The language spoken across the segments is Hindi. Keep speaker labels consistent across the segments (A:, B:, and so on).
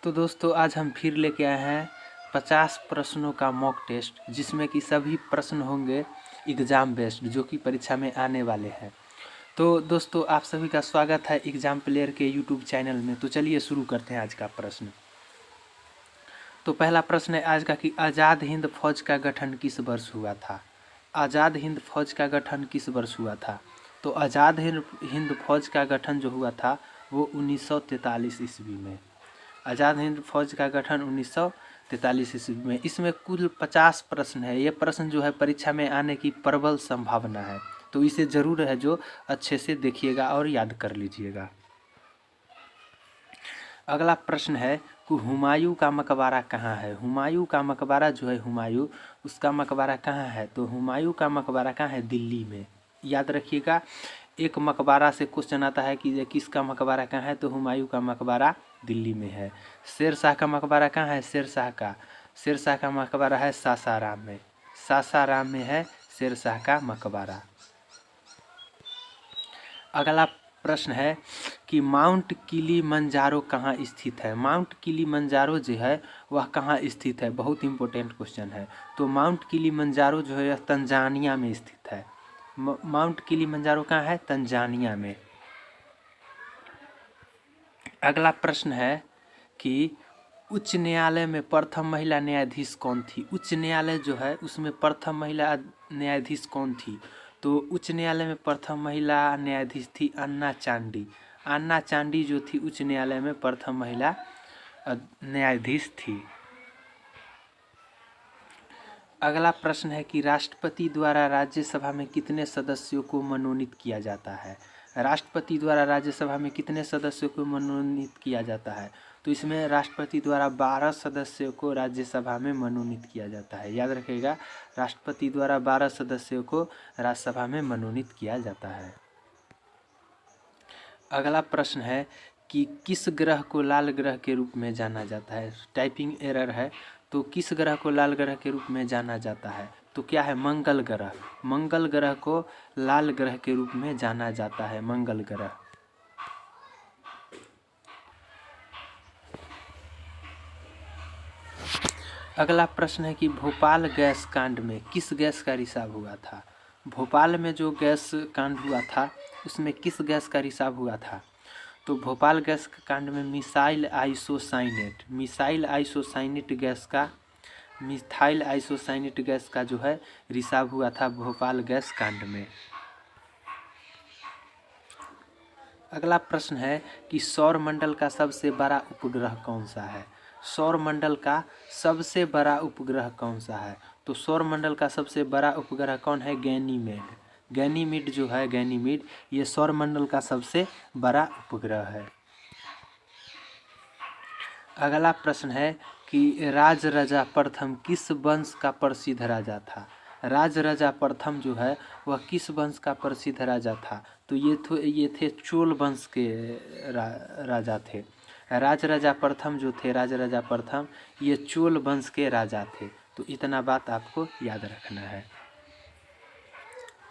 A: तो दोस्तों आज हम फिर लेके आए हैं 50 प्रश्नों का मॉक टेस्ट, जिसमें कि सभी प्रश्न होंगे एग्ज़ाम बेस्ड, जो कि परीक्षा में आने वाले हैं। तो दोस्तों आप सभी का स्वागत है एग्ज़ाम प्लेयर के यूट्यूब चैनल में। तो चलिए शुरू करते हैं आज का प्रश्न। तो पहला प्रश्न है आज का कि आज़ाद हिंद फौज का गठन किस वर्ष हुआ था। आज़ाद हिंद फौज का गठन किस वर्ष हुआ था। तो आज़ाद हिंद फौज का गठन जो हुआ था वो 1943 ईस्वी में। आज़ाद हिंद फौज का गठन 1943 ईस्वी में। इसमें कुल 50 प्रश्न है। ये प्रश्न जो है परीक्षा में आने की प्रबल संभावना है, तो इसे ज़रूर है जो अच्छे से देखिएगा और याद कर लीजिएगा। अगला प्रश्न है कि हुमायूं का मकबरा कहाँ है। हुमायूं का मकबरा जो है हुमायूं, उसका मकबरा कहाँ है। तो हुमायूं का मकबरा कहाँ है, दिल्ली में। याद रखिएगा, एक मकबरा से क्वेश्चन आता है कि किसका मकबरा कहाँ है, तो हुमायूं का मकबरा दिल्ली में है। शेर शाह का मकबरा कहाँ है, शेर शाह का मकबरा है सासाराम में। सासाराम में है शेर शाह का मकबरा। अगला प्रश्न है कि माउंट किलिमंजारो कहाँ स्थित है। माउंट किलिमंजारो जो है वह कहाँ स्थित है, बहुत इंपॉर्टेंट क्वेश्चन है। तो माउंट किलिमंजारो जो है तंजानिया में स्थित है। माउंट किलिमंजारो कहाँ है, तंजानिया में। अगला प्रश्न है कि उच्च न्यायालय में प्रथम महिला न्यायाधीश कौन थी। उच्च न्यायालय जो है उसमें प्रथम महिला न्यायाधीश कौन थी। तो उच्च न्यायालय में प्रथम महिला न्यायाधीश थी अन्ना चांडी। अन्ना चांडी जो थी उच्च न्यायालय में प्रथम महिला न्यायाधीश थी। अगला प्रश्न है कि राष्ट्रपति द्वारा राज्यसभा में कितने सदस्यों को मनोनीत किया जाता है। राष्ट्रपति द्वारा राज्यसभा में कितने सदस्यों को मनोनीत किया जाता है। तो इसमें राष्ट्रपति द्वारा 12 सदस्यों को राज्यसभा में मनोनीत किया जाता है। याद रखिएगा, राष्ट्रपति द्वारा 12 सदस्यों को राज्यसभा में मनोनीत किया जाता है। अगला प्रश्न है कि किस ग्रह को लाल ग्रह के रूप में जाना जाता है। टाइपिंग एरर है। तो किस ग्रह को लाल ग्रह के रूप में जाना जाता है, तो क्या है, मंगल ग्रह। मंगल ग्रह को लाल ग्रह के रूप में जाना जाता है, मंगल ग्रह। अगला प्रश्न है कि भोपाल गैस कांड में किस गैस का रिसाव हुआ था। भोपाल में जो गैस कांड हुआ था उसमें किस गैस का रिसाव हुआ था। तो भोपाल गैस कांड में मिसाइल आइसोसाइनेट गैस का जो है रिसाव हुआ था भोपाल गैस कांड में। अगला प्रश्न है कि सौर मंडल का सबसे बड़ा उपग्रह कौन सा है। सौर मंडल का सबसे बड़ा उपग्रह कौन सा है। तो सौर मंडल का सबसे बड़ा उपग्रह कौन है, गैनीमेड। गैनीमेड जो है, गैनीमेड ये सौर मंडल का सबसे बड़ा उपग्रह है। अगला प्रश्न है कि राजराजा प्रथम किस वंश का प्रसिद्ध राजा था। राजराजा प्रथम जो है वह किस वंश का प्रसिद्ध राजा था। तो ये थे चोल वंश के राजा थे। राजराजा प्रथम जो थे, राजराजा प्रथम ये चोल वंश के राजा थे। तो इतना बात आपको याद रखना है।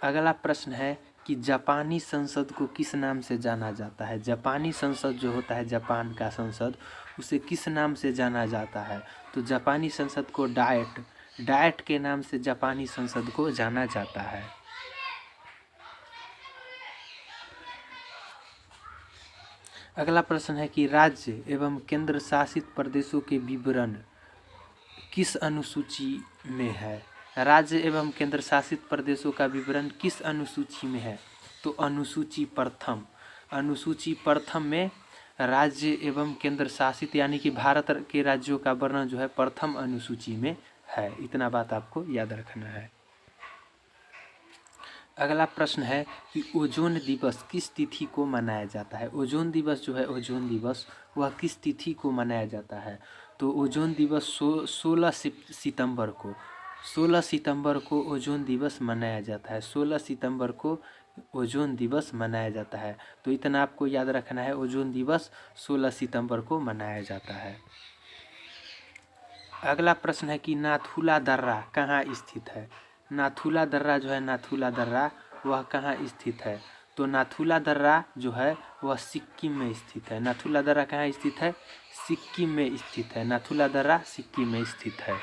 A: अगला प्रश्न है कि जापानी संसद को किस नाम से जाना जाता है। जापानी संसद जो होता है, जापान का संसद, उसे किस नाम से जाना जाता है। तो जापानी संसद को डाएट के नाम से जापानी संसद को जाना जाता है। अगला प्रश्न है कि राज्य एवं केंद्र शासित प्रदेशों के विवरण किस अनुसूची में है। राज्य एवं केंद्र शासित प्रदेशों का विवरण किस अनुसूची में है। तो अनुसूची प्रथम में राज्य एवं केंद्र शासित यानी कि भारत के राज्यों का वर्णन जो है प्रथम अनुसूची में है। इतना बात आपको याद रखना है। अगला प्रश्न है कि ओजोन दिवस किस तिथि को मनाया जाता है। ओजोन दिवस जो है, ओजोन दिवस वह किस तिथि को मनाया जाता है। तो ओजोन दिवस 16 सितंबर को ओजोन दिवस मनाया जाता है। 16 सितंबर को ओजोन दिवस मनाया जाता है। तो इतना आपको याद रखना है, ओजोन दिवस 16 सितंबर को मनाया जाता है। अगला प्रश्न है कि नाथुला दर्रा कहाँ स्थित है। नाथुला दर्रा जो है, नाथुला दर्रा वह कहाँ स्थित है। तो नाथुला दर्रा जो है वह सिक्किम में स्थित है। नाथुला दर्रा कहाँ स्थित है? सिक्किम में स्थित है। नाथुला दर्रा सिक्किम में स्थित है।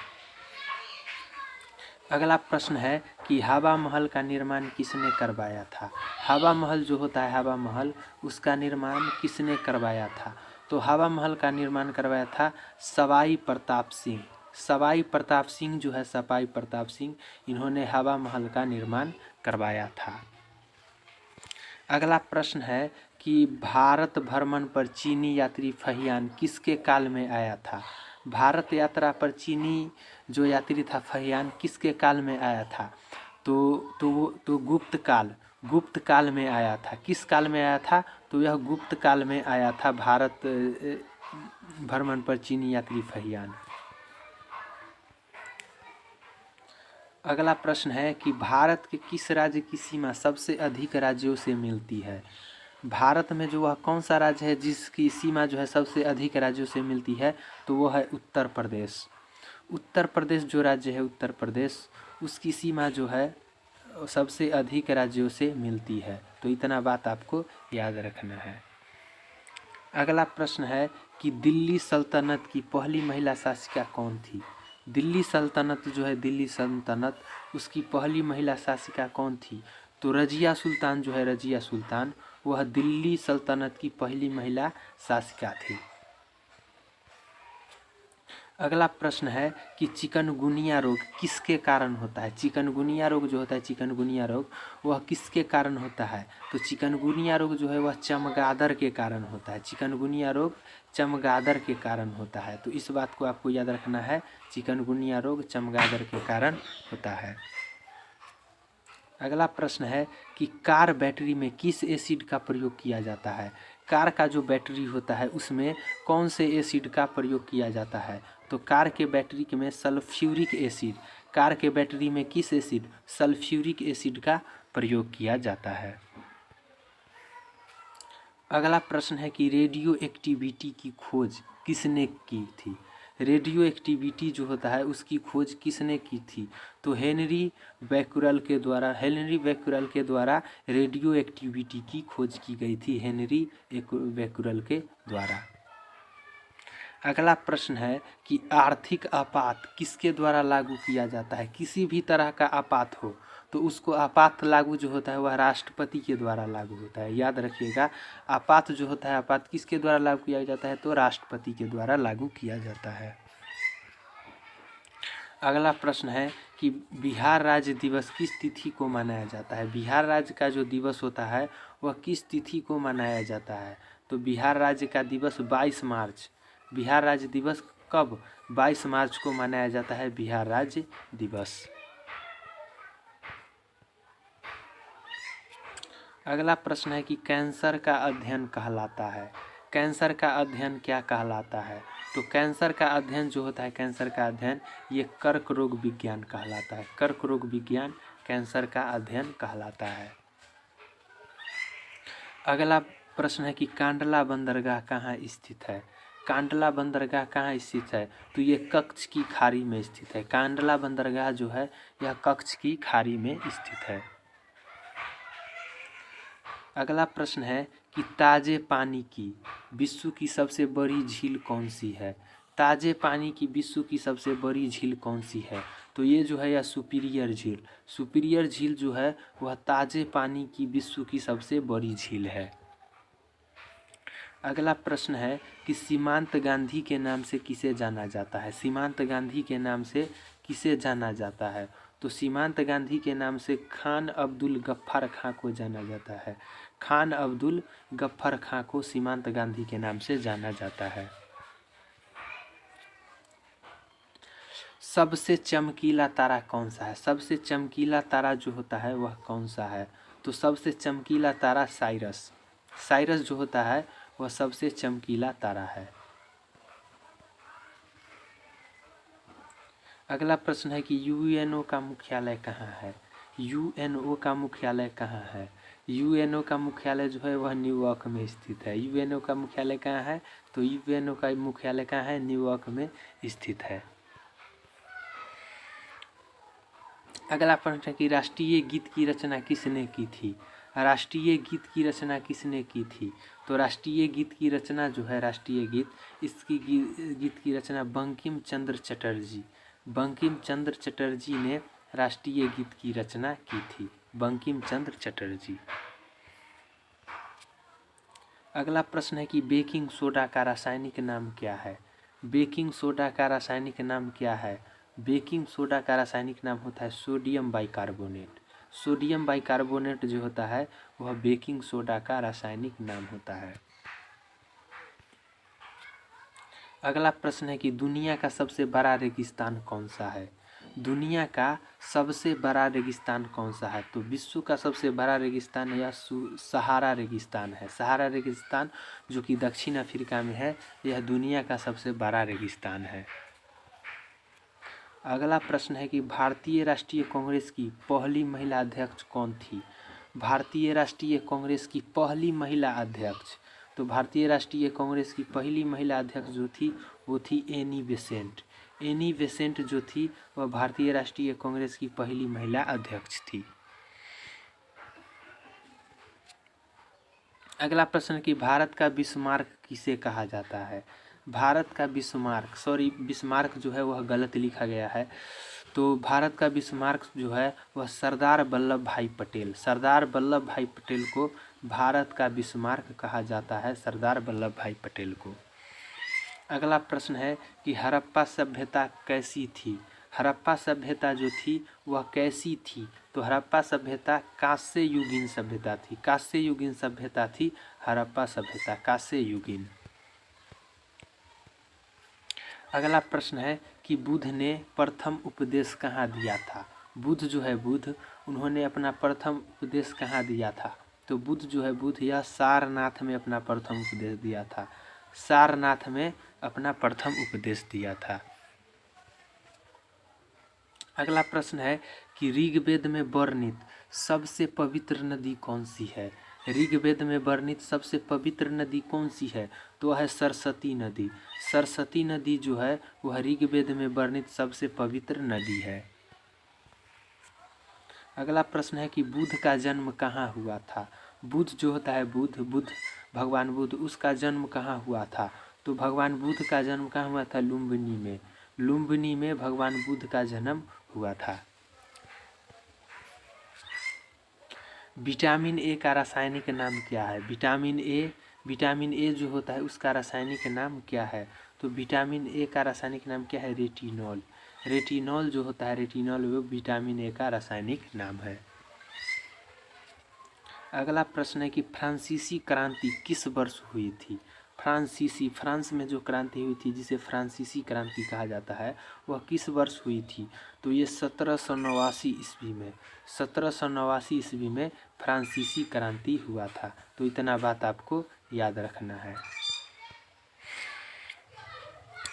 A: अगला प्रश्न है कि हवा महल का निर्माण किसने करवाया था? हवा महल जो होता है, हवा महल, उसका निर्माण किसने करवाया था? तो हवा महल का निर्माण करवाया था सवाई प्रताप सिंह। सवाई प्रताप सिंह जो है, सवाई प्रताप सिंह, इन्होंने हवा महल का निर्माण करवाया था। अगला प्रश्न है कि भारत भ्रमण पर चीनी यात्री फहियान किसके काल में आया था? भारत यात्रा पर चीनी जो यात्री था फहियान किसके काल में आया था? तो गुप्त काल में आया था। किस काल में आया था? तो यह गुप्त काल में आया था भारत भ्रमण पर चीनी यात्री फहियान। अगला प्रश्न है कि भारत के किस राज्य की सीमा सबसे अधिक राज्यों से मिलती है? भारत में जो वह कौन सा राज्य है जिसकी सीमा जो है सबसे अधिक राज्यों से मिलती है? तो वो है उत्तर प्रदेश। उत्तर प्रदेश जो राज्य है, उत्तर प्रदेश, उसकी सीमा जो है सबसे अधिक राज्यों से मिलती है। तो इतना बात आपको याद रखना है। अगला प्रश्न है कि दिल्ली सल्तनत की पहली महिला शासिका कौन थी? दिल्ली सल्तनत जो है, दिल्ली सल्तनत, उसकी पहली महिला शासिका कौन थी? तो रजिया सुल्तान जो है, रजिया सुल्तान, वह दिल्ली सल्तनत की पहली महिला शासिका थी। अगला प्रश्न है कि चिकनगुनिया रोग किसके कारण होता है? चिकनगुनिया रोग जो होता है, चिकनगुनिया रोग, वह किसके कारण होता है? तो चिकनगुनिया रोग जो है वह चमगादड़ के कारण होता है। चिकनगुनिया रोग चमगादड़ के कारण होता है। तो इस बात को आपको याद रखना है, चिकनगुनिया रोग चमगादड़ के कारण होता है। अगला प्रश्न है कि कार बैटरी में किस एसिड का प्रयोग किया जाता है? कार का जो बैटरी होता है उसमें कौन से एसिड का प्रयोग किया जाता है? तो कार के बैटरी में सल्फ्यूरिक एसिड, कार के बैटरी में किस एसिड? सल्फ्यूरिक एसिड का प्रयोग किया जाता है। अगला प्रश्न है कि रेडियो एक्टिविटी की खोज किसने की थी? रेडियो एक्टिविटी जो होता है उसकी खोज किसने की थी? तो हेनरी बैक्यूरेल के द्वारा, हेनरी बैक्यूरेल के द्वारा रेडियो एक्टिविटी की खोज की गई थी, हेनरी बैक्यूरेल के द्वारा। अगला प्रश्न है कि आर्थिक आपात किसके द्वारा लागू किया जाता है? किसी भी तरह का आपात हो तो उसको आपात लागू जो होता है वह राष्ट्रपति के द्वारा लागू होता है। याद रखिएगा, आपात जो होता है, आपात किसके द्वारा लागू किया जाता है? तो राष्ट्रपति के द्वारा लागू किया जाता है। अगला प्रश्न है कि बिहार राज्य दिवस किस तिथि को मनाया जाता है? बिहार राज्य का जो दिवस होता है वह किस तिथि को मनाया जाता है? तो बिहार राज्य का दिवस 22 मार्च, बिहार राज्य दिवस कब? 22 मार्च को मनाया जाता है बिहार राज्य दिवस। अगला प्रश्न है कि कैंसर का अध्ययन कहलाता है, कैंसर का अध्ययन क्या कहलाता है? तो कैंसर का अध्ययन जो होता है, कैंसर का अध्ययन, ये कर्क रोग विज्ञान कहलाता है। कर्क रोग विज्ञान कैंसर का अध्ययन कहलाता है। अगला प्रश्न है कि कांडला बंदरगाह कहाँ स्थित है? कांडला बंदरगाह कहाँ स्थित है? तो ये कच्छ की खाड़ी में स्थित है। कांडला बंदरगाह जो है यह कच्छ की खाड़ी में स्थित है। अगला प्रश्न है कि ताजे पानी की विश्व की सबसे बड़ी झील कौन सी है? ताजे पानी की विश्व की सबसे बड़ी झील कौन सी है? तो ये जो है यह सुपीरियर झील, सुपीरियर झील जो है वह ताजे पानी की विश्व की सबसे बड़ी झील है। अगला प्रश्न है कि सीमांत गांधी के नाम से किसे जाना जाता है? सीमांत गांधी के नाम से किसे जाना जाता है? तो सीमांत गांधी के नाम से खान अब्दुल गफ्फार खां को जाना जाता है। खान अब्दुल गफ्फार खां को सीमांत गांधी के नाम से जाना जाता है। सबसे चमकीला तारा कौन सा है? सबसे चमकीला तारा जो होता है वह कौन सा है? तो सबसे चमकीला तारा साइरस, साइरस जो होता है वह सबसे चमकीला तारा है। अगला प्रश्न है कि यूएनओ का मुख्यालय कहाँ है? यूएनओ का मुख्यालय कहाँ है? यूएनओ का मुख्यालय जो है वह न्यूयॉर्क में स्थित है। यूएनओ का मुख्यालय कहाँ है? तो यूएनओ का मुख्यालय कहाँ है? न्यूयॉर्क में स्थित है। अगला प्रश्न है कि राष्ट्रीय गीत की रचना किसने की थी? राष्ट्रीय गीत की रचना किसने की थी? तो राष्ट्रीय गीत की रचना जो है, राष्ट्रीय गीत, इसकी गीत की रचना बंकिम चंद्र चटर्जी, बंकिम चंद्र चटर्जी ने राष्ट्रीय गीत की रचना की थी, बंकिम चंद्र चटर्जी। अगला प्रश्न है कि बेकिंग सोडा का रासायनिक नाम क्या है? बेकिंग सोडा का रासायनिक नाम क्या है? बेकिंग सोडा का रासायनिक नाम होता है सोडियम बाइकार्बोनेट। सोडियम बाइकार्बोनेट जो होता है वह बेकिंग सोडा का रासायनिक नाम होता है। अगला प्रश्न है कि दुनिया का सबसे बड़ा रेगिस्तान कौन सा है? दुनिया का सबसे बड़ा रेगिस्तान कौन सा है? तो विश्व का सबसे बड़ा रेगिस्तान यह सहारा रेगिस्तान है। सहारा रेगिस्तान जो कि दक्षिण अफ्रीका में है, यह दुनिया का सबसे बड़ा रेगिस्तान है। अगला प्रश्न है कि भारतीय राष्ट्रीय कांग्रेस की पहली महिला अध्यक्ष कौन थी? भारतीय राष्ट्रीय कांग्रेस की पहली महिला अध्यक्ष, तो भारतीय राष्ट्रीय कांग्रेस की पहली महिला अध्यक्ष जो थी वो थी एनी बेसेंट। एनी बेसेंट जो थी वह भारतीय राष्ट्रीय कांग्रेस की पहली महिला अध्यक्ष थी। अगला प्रश्न कि भारत का बिस्मार्क किसे कहा जाता है? भारत का बिस्मार्क, बिस्मार्क जो है वह गलत लिखा गया है। तो भारत का बिस्मार्क जो है वह सरदार वल्लभ भाई पटेल, सरदार वल्लभ भाई पटेल को भारत का बिस्मार्क कहा जाता है, सरदार वल्लभ भाई पटेल को। अगला प्रश्न है कि हड़प्पा सभ्यता कैसी थी? हड़प्पा सभ्यता जो थी वह कैसी थी? तो हड़प्पा सभ्यता कांस्य युगीन सभ्यता थी, कांस्य युगीन सभ्यता थी हड़प्पा सभ्यता, कांस्य युगीन। अगला प्रश्न है कि बुद्ध ने प्रथम उपदेश कहाँ दिया था? बुद्ध जो है, बुद्ध उन्होंने अपना प्रथम उपदेश कहाँ दिया था? तो बुद्ध जो है, बुद्ध यह सारनाथ में अपना प्रथम उपदेश दिया था, सारनाथ में अपना प्रथम उपदेश दिया था। अगला प्रश्न है कि ऋग्वेद में वर्णित सबसे पवित्र नदी कौन सी है? ऋग्वेद में वर्णित सबसे पवित्र नदी कौन सी है? तो वह है सरस्वती नदी। सरस्वती नदी जो है वह ऋग्वेद में वर्णित सबसे पवित्र नदी है। अगला प्रश्न है कि बुद्ध का जन्म कहाँ हुआ था? बुद्ध जो होता है, बुद्ध भगवान बुद्ध, उसका जन्म कहाँ हुआ था? तो भगवान बुद्ध का जन्म कहाँ हुआ था? लुम्बिनी में, लुम्बिनी में भगवान बुद्ध का जन्म हुआ था। विटामिन ए का रासायनिक नाम क्या है? विटामिन ए जो होता है उसका रासायनिक नाम क्या है? तो विटामिन ए का रासायनिक नाम क्या है? रेटिनॉल। रेटिनॉल जो होता है, रेटिनॉल वो विटामिन ए का रासायनिक नाम है। अगला प्रश्न है कि फ्रांसीसी क्रांति किस वर्ष हुई थी? फ्रांसीसी, फ्रांस में जो क्रांति हुई थी जिसे फ्रांसीसी क्रांति कहा जाता है, वह किस वर्ष हुई थी? तो ये 1789 ईस्वी में, 1789 ईस्वी में फ्रांसीसी क्रांति हुआ था। तो इतना बात आपको याद रखना है।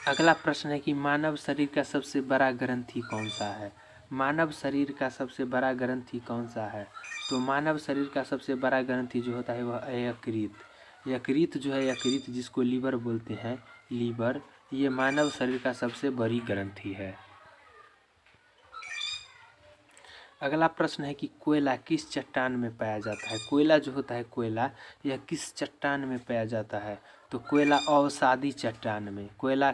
A: अगला प्रश्न है कि मानव शरीर का सबसे बड़ा ग्रंथि कौन सा है? मानव शरीर का सबसे बड़ा ग्रंथि कौन सा है? तो मानव शरीर का सबसे बड़ा ग्रंथि जो होता है वह यकृत। यकृत जो है, यकृत जिसको लीवर बोलते हैं, लीवर, ये मानव शरीर का सबसे बड़ी ग्रंथि है। अगला प्रश्न है कि कोयला किस चट्टान में पाया जाता है? कोयला जो होता है, कोयला, यह किस चट्टान में पाया जाता है? तो कोयला अवसादी चट्टान में। कोयला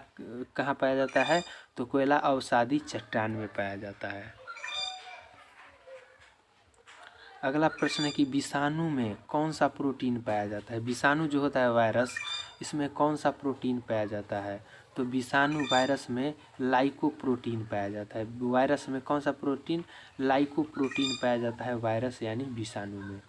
A: कहाँ पाया जाता है? तो कोयला अवसादी चट्टान में पाया जाता है। अगला प्रश्न है कि विषाणु में कौन सा प्रोटीन पाया जाता है? विषाणु जो होता है, वायरस, इसमें कौन सा प्रोटीन पाया जाता है? तो विषाणु वायरस में लाइकोप्रोटीन पाया जाता है। वायरस में कौन सा प्रोटीन? लाइकोप्रोटीन पाया जाता है वायरस यानी विषाणु में।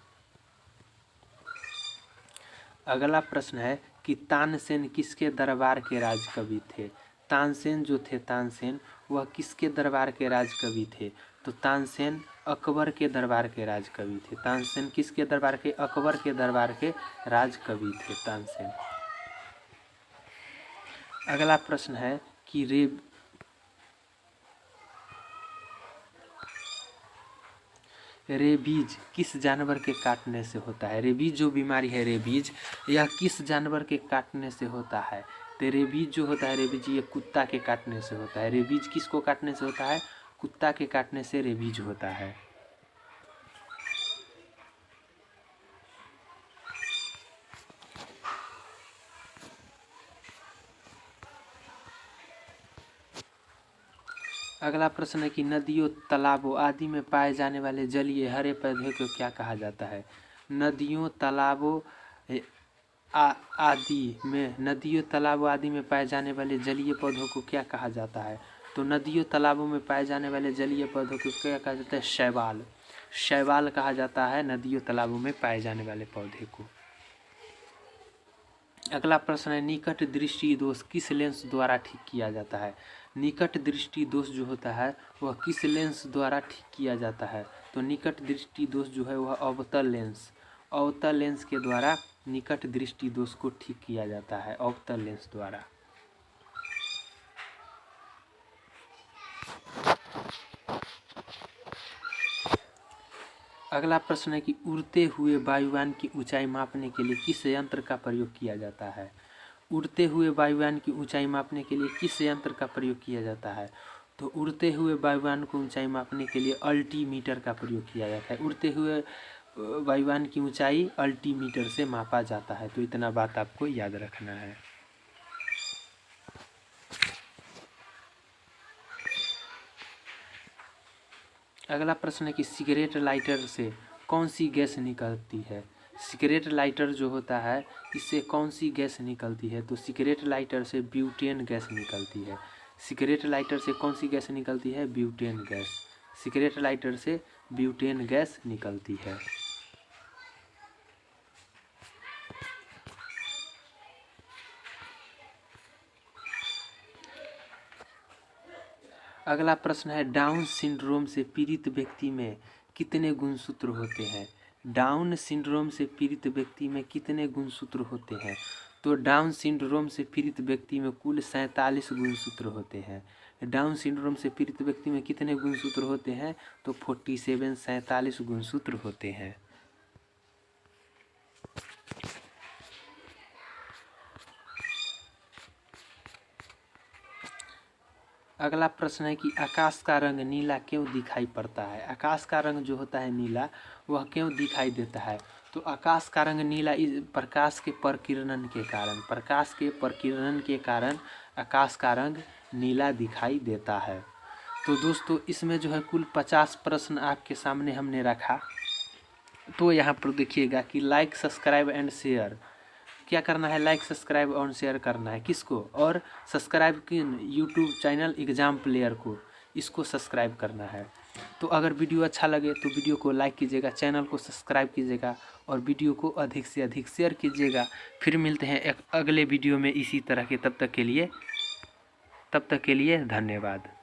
A: अगला प्रश्न है कि तानसेन किसके दरबार के राजकवि थे? तानसेन जो थे, तानसेन, वह किसके दरबार के राजकवि थे? तो तानसेन अकबर के दरबार के राजकवि थे। तानसेन किसके दरबार के? अकबर के दरबार के राजकवि थे तानसेन। अगला प्रश्न है कि रेबीज किस जानवर के काटने से होता है? रेबीज जो बीमारी है, रेबीज, यह किस जानवर के काटने से होता है? तो रेबीज जो होता है, रेबीज, ये कुत्ता के काटने से होता है। रेबीज किसको काटने से होता है? कुत्ता के काटने से रेबीज होता है। अगला प्रश्न है कि नदियों, तालाबों आदि में पाए जाने वाले जलीय हरे पौधे को क्या कहा जाता है? नदियों, तालाबों आदि में पाए जाने वाले जलीय पौधों को क्या कहा जाता है? तो नदियों, तालाबों में पाए जाने वाले जलीय पौधों को क्या कहा जाता है? शैवाल। शैवाल कहा जाता है नदियों, तालाबों में पाए जाने वाले पौधे को। अगला प्रश्न है निकट दृष्टि दोष किस लेंस द्वारा ठीक किया जाता है? निकट दृष्टि दोष जो होता है वह किस लेंस द्वारा ठीक किया जाता है? तो निकट दृष्टि दोष जो है वह अवतल लेंस के द्वारा निकट दृष्टि दोष को ठीक किया जाता है, अवतल लेंस द्वारा। अगला प्रश्न है कि उड़ते हुए वायुयान की ऊंचाई मापने के लिए किस यंत्र का प्रयोग किया जाता है? उड़ते हुए वायुयान की ऊंचाई मापने के लिए किस यंत्र का प्रयोग किया जाता है? तो उड़ते हुए वायुयान को ऊंचाई मापने के लिए अल्टीमीटर का प्रयोग किया जाता है। उड़ते हुए वायुयान की ऊंचाई अल्टीमीटर से मापा जाता है। तो इतना बात आपको याद रखना है। अगला प्रश्न है कि सिगरेट लाइटर से कौन सी गैस निकलती है? सिगरेट लाइटर जो होता है इससे कौन सी गैस निकलती है? तो सिगरेट लाइटर से ब्यूटेन गैस निकलती है। सिगरेट लाइटर से कौन सी गैस निकलती है? Butane gas. सिगरेट लाइटर से ब्यूटेन गैस निकलती है। अगला प्रश्न है डाउन सिंड्रोम से पीड़ित व्यक्ति में कितने गुणसूत्र होते हैं? डाउन सिंड्रोम से पीड़ित व्यक्ति में कितने गुणसूत्र होते हैं? तो डाउन सिंड्रोम से पीड़ित व्यक्ति में कुल 47 गुणसूत्र होते हैं। डाउन सिंड्रोम से पीड़ित व्यक्ति में कितने गुणसूत्र होते हैं? तो 47 गुणसूत्र होते हैं। अगला प्रश्न है कि आकाश का रंग नीला क्यों दिखाई पड़ता है? आकाश का रंग जो होता है नीला वह क्यों दिखाई देता है? तो आकाश का रंग नीला प्रकाश के प्रकीर्णन के कारण आकाश का रंग नीला दिखाई देता है। तो दोस्तों इसमें जो है कुल 50 प्रश्न आपके सामने हमने रखा। तो यहाँ पर देखिएगा कि लाइक, सब्सक्राइब एंड शेयर क्या करना है? लाइक, सब्सक्राइब और शेयर करना है। किसको? और सब्सक्राइब किन? यूट्यूब चैनल एग्जाम प्लेयर को, इसको सब्सक्राइब करना है। तो अगर वीडियो अच्छा लगे तो वीडियो को लाइक कीजिएगा, चैनल को सब्सक्राइब कीजिएगा और वीडियो को अधिक से अधिक शेयर कीजिएगा। फिर मिलते हैं एक अगले वीडियो में इसी तरह के। तब तक के लिए धन्यवाद।